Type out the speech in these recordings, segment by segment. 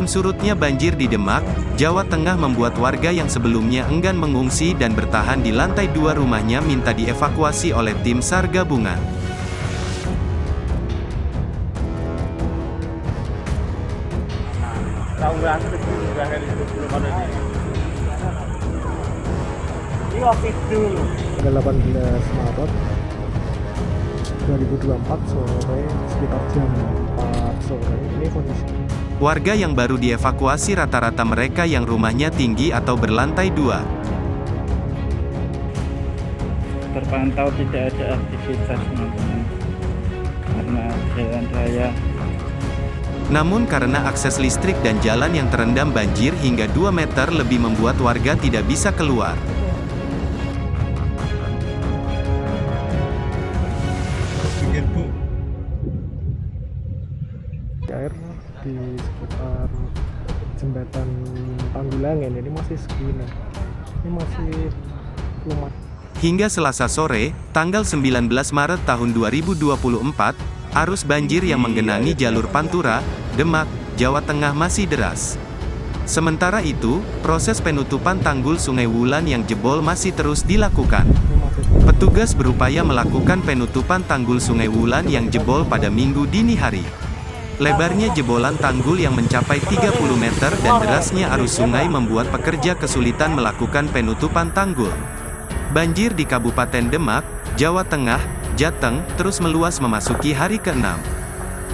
Dengan surutnya banjir di Demak, Jawa Tengah membuat warga yang sebelumnya enggan mengungsi dan bertahan di lantai 2 rumahnya minta dievakuasi oleh tim SAR gabungan. Tanggal 18 Maret 2024 sore sekitar jam 4 sore ini kondisi. Warga yang baru dievakuasi rata-rata mereka yang rumahnya tinggi atau berlantai 2. Terpantau tidak ada aktivitas teman-teman karena jalan raya. Namun karena akses listrik dan jalan yang terendam banjir hingga 2 meter lebih membuat warga tidak bisa keluar. Air di sekitar jembatan Tanggulangan ini masih segini. Ini masih lumayan. Hingga Selasa sore, tanggal 19 Maret tahun 2024, arus banjir yang menggenangi jalur Pantura, Demak, Jawa Tengah masih deras. Sementara itu, proses penutupan tanggul Sungai Wulan yang jebol masih terus dilakukan. Petugas berupaya melakukan penutupan tanggul Sungai Wulan yang jebol pada Minggu dini hari. Lebarnya jebolan tanggul yang mencapai 30 meter dan derasnya arus sungai membuat pekerja kesulitan melakukan penutupan tanggul. Banjir di Kabupaten Demak, Jawa Tengah, Jateng, terus meluas memasuki hari ke-6.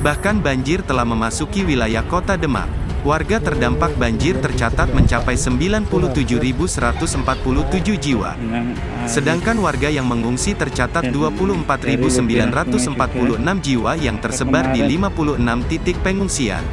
Bahkan banjir telah memasuki wilayah kota Demak. Warga terdampak banjir tercatat mencapai 97.147 jiwa. Sedangkan warga yang mengungsi tercatat 24.946 jiwa yang tersebar di 56 titik pengungsian.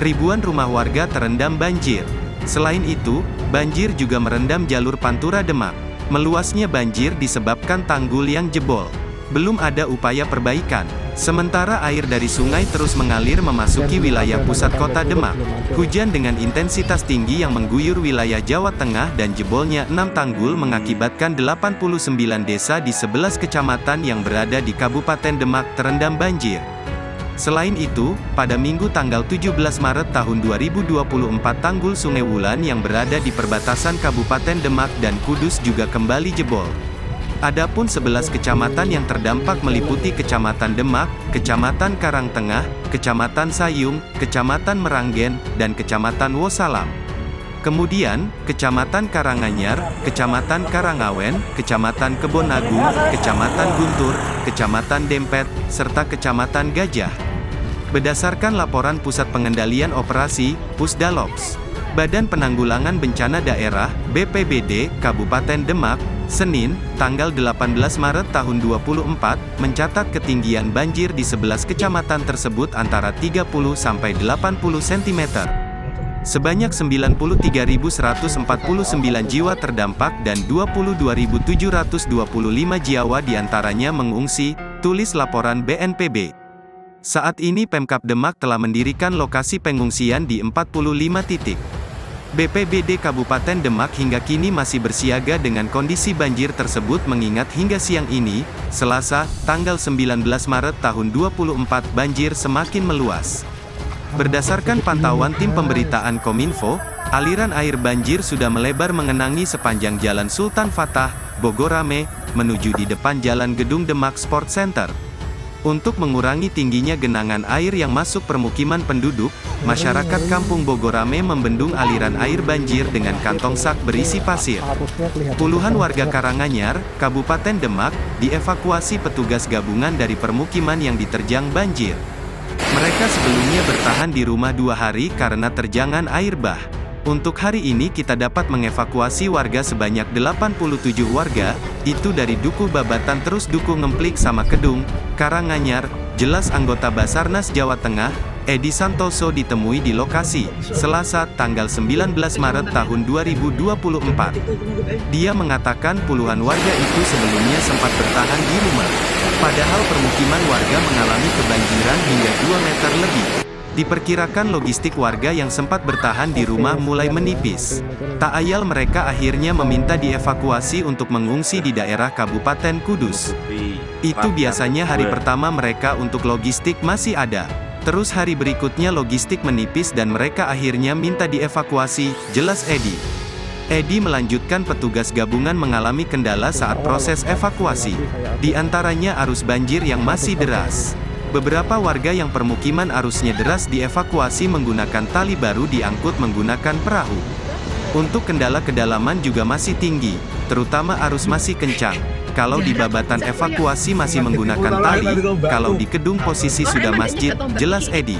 Ribuan rumah warga terendam banjir. Selain itu, banjir juga merendam jalur Pantura Demak. Meluasnya banjir disebabkan tanggul yang jebol. Belum ada upaya perbaikan. Sementara air dari sungai terus mengalir memasuki wilayah pusat kota Demak. Hujan dengan intensitas tinggi yang mengguyur wilayah Jawa Tengah dan jebolnya 6 tanggul mengakibatkan 89 desa di 11 kecamatan yang berada di Kabupaten Demak terendam banjir. Selain itu, pada Minggu tanggal 17 Maret tahun 2024 tanggul Sungai Wulan yang berada di perbatasan Kabupaten Demak dan Kudus juga kembali jebol. Adapun 11 kecamatan yang terdampak meliputi Kecamatan Demak, Kecamatan Karangtengah, Kecamatan Sayung, Kecamatan Meranggen, dan Kecamatan Wosalam. Kemudian, Kecamatan Karanganyar, Kecamatan Karangawen, Kecamatan Kebonagung, Kecamatan Guntur, Kecamatan Dempet, serta Kecamatan Gajah. Berdasarkan laporan Pusat Pengendalian Operasi, Pusdalops, Badan Penanggulangan Bencana Daerah, BPBD, Kabupaten Demak, Senin, tanggal 18 Maret tahun 2024, mencatat ketinggian banjir di 11 kecamatan tersebut antara 30 sampai 80 cm. Sebanyak 93.149 jiwa terdampak dan 22.725 jiwa diantaranya mengungsi, tulis laporan BNPB. Saat ini Pemkab Demak telah mendirikan lokasi pengungsian di 45 titik. BPBD Kabupaten Demak hingga kini masih bersiaga dengan kondisi banjir tersebut mengingat hingga siang ini, Selasa, tanggal 19 Maret tahun 2024 banjir semakin meluas. Berdasarkan pantauan tim pemberitaan Kominfo, aliran air banjir sudah melebar mengenangi sepanjang Jalan Sultan Fatah, Bogorame, menuju di depan Jalan Gedung Demak Sport Center. Untuk mengurangi tingginya genangan air yang masuk permukiman penduduk, masyarakat Kampung Bogorame membendung aliran air banjir dengan kantong sak berisi pasir. Puluhan warga Karanganyar, Kabupaten Demak, dievakuasi petugas gabungan dari permukiman yang diterjang banjir. Mereka sebelumnya bertahan di rumah 2 hari karena terjangan air bah. Untuk hari ini kita dapat mengevakuasi warga sebanyak 87 warga, itu dari Duku Babatan terus Duku Ngemplik sama Kedung, Karanganyar, jelas anggota Basarnas Jawa Tengah, Edi Santoso ditemui di lokasi, Selasa, tanggal 19 Maret tahun 2024. Dia mengatakan puluhan warga itu sebelumnya sempat bertahan di rumah. Padahal permukiman warga mengalami kebanjiran hingga 2 meter lebih. Diperkirakan logistik warga yang sempat bertahan di rumah mulai menipis. Tak ayal mereka akhirnya meminta dievakuasi untuk mengungsi di daerah Kabupaten Kudus. Itu biasanya hari pertama mereka untuk logistik masih ada. Terus hari berikutnya logistik menipis dan mereka akhirnya minta dievakuasi, jelas Edi. Edi melanjutkan petugas gabungan mengalami kendala saat proses evakuasi. Di antaranya arus banjir yang masih deras. Beberapa warga yang permukiman arusnya deras dievakuasi menggunakan tali baru diangkut menggunakan perahu. Untuk kendala kedalaman juga masih tinggi, terutama arus masih kencang. Kalau di babatan evakuasi masih menggunakan tali, kalau di kedung posisi sudah masjid, jelas Edi.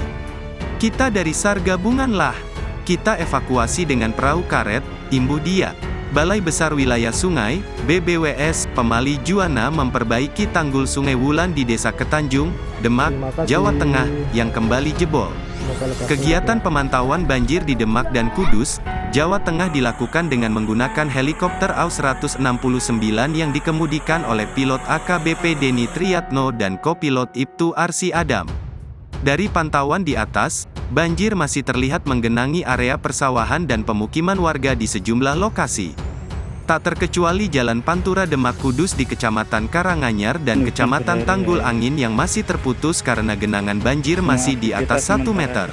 Kita dari SAR gabungan lah. Kita evakuasi dengan perahu karet, imbuh dia. Balai Besar Wilayah Sungai, BBWS, Pemali Juwana memperbaiki tanggul Sungai Wulan di Desa Ketanjung, Demak, Jawa Tengah, yang kembali jebol. Kegiatan pemantauan banjir di Demak dan Kudus, Jawa Tengah dilakukan dengan menggunakan helikopter AUS 169 yang dikemudikan oleh pilot AKBP Denny Triyatno dan kopilot Ibtu Arsi Adam. Dari pantauan di atas, banjir masih terlihat menggenangi area persawahan dan pemukiman warga di sejumlah lokasi. Tak terkecuali Jalan Pantura Demak Kudus di Kecamatan Karanganyar dan Kecamatan Tanggul Angin yang masih terputus karena genangan banjir masih di atas 1 meter.